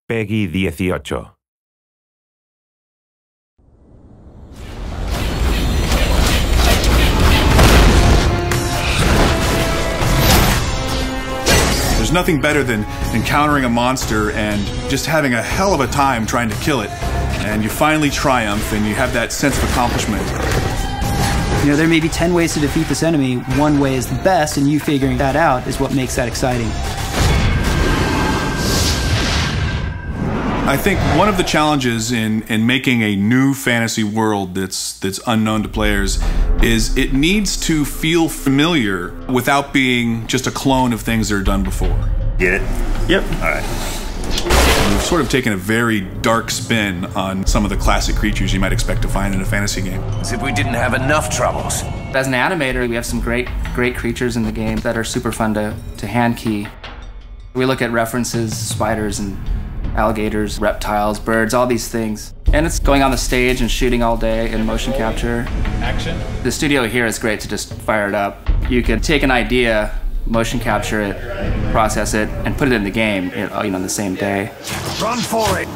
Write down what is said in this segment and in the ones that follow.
Peggy 18. There's nothing better than encountering a monster and just having a hell of a time trying to kill it. And you finally triumph and you have that sense of accomplishment. You know, there may be 10 ways to defeat this enemy. One way is the best, and you figuring that out is what makes that exciting. I think one of the challenges in making a new fantasy world that's unknown to players is it needs to feel familiar without being just a clone of things that are done before. Get it? Yep. All right. We've sort of taken a very dark spin on some of the classic creatures you might expect to find in a fantasy game. As if we didn't have enough troubles. As an animator, we have some great creatures in the game that are super fun to hand key. We look at references, spiders and alligators, reptiles, birds, all these things. And it's going on the stage and shooting all day in motion capture. Action. The studio here is great to just fire it up. You could take an idea, motion capture it, process it, and put it in the game, on the same day. Run for it!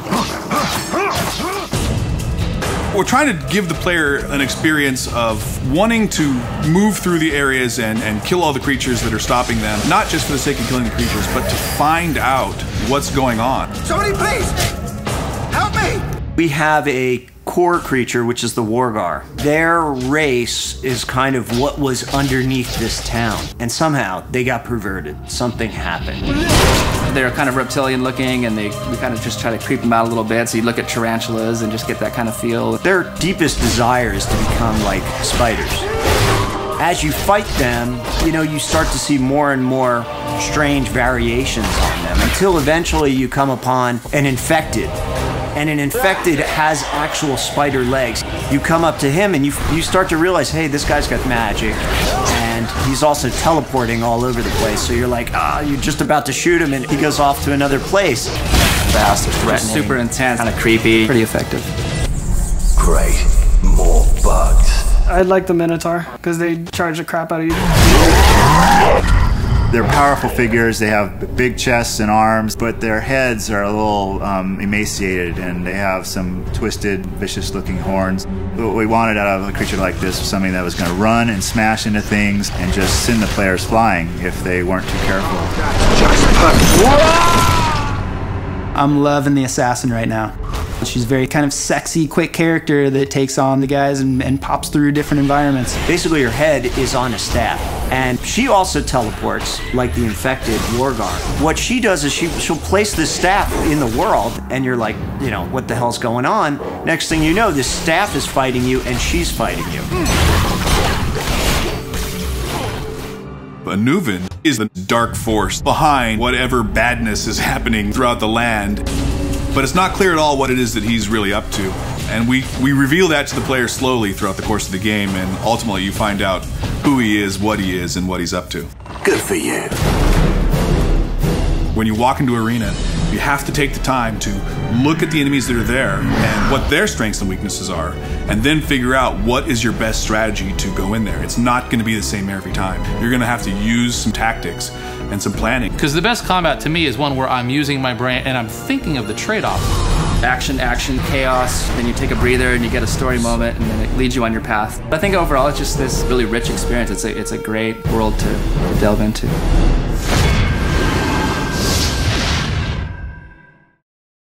We're trying to give the player an experience of wanting to move through the areas and kill all the creatures that are stopping them, not just for the sake of killing the creatures, but to find out what's going on. Somebody please! Help me! We have a core creature, which is the Wargar. Their race is kind of what was underneath this town. And somehow they got perverted. Something happened. They're kind of reptilian looking, and we kind of just try to creep them out a little bit. So you look at tarantulas and just get that kind of feel. Their deepest desire is to become like spiders. As you fight them, you start to see more and more strange variations on them until eventually you come upon an infected. And an infected has actual spider legs. You come up to him and you start to realize, hey, this guy's got magic. And he's also teleporting all over the place. So you're like, you're just about to shoot him and he goes off to another place. Fast, threatening, super intense, kind of creepy, pretty effective. Great. More bugs. I like the Minotaur, because they charge the crap out of you. They're powerful figures. They have big chests and arms, but their heads are a little emaciated, and they have some twisted, vicious-looking horns. What we wanted out of a creature like this was something that was going to run and smash into things and just send the players flying if they weren't too careful. I'm loving the assassin right now. She's a very kind of sexy, quick character that takes on the guys and pops through different environments. Basically, her head is on a staff, and she also teleports like the infected Wargar. What she does is she'll place this staff in the world, and you're like, what the hell's going on? Next thing you know, this staff is fighting you, and she's fighting you. Anuvan is the dark force behind whatever badness is happening throughout the land. But it's not clear at all what it is that he's really up to. And we reveal that to the player slowly throughout the course of the game, and ultimately you find out who he is, and what he's up to. Good for you. When you walk into an arena, you have to take the time to look at the enemies that are there and what their strengths and weaknesses are, and then figure out what is your best strategy to go in there. It's not going to be the same every time. You're going to have to use some tactics and some planning. Because the best combat to me is one where I'm using my brain and I'm thinking of the trade-off. Action, chaos, then you take a breather and you get a story moment, and then it leads you on your path. I think overall it's just this really rich experience. It's a great world to delve into.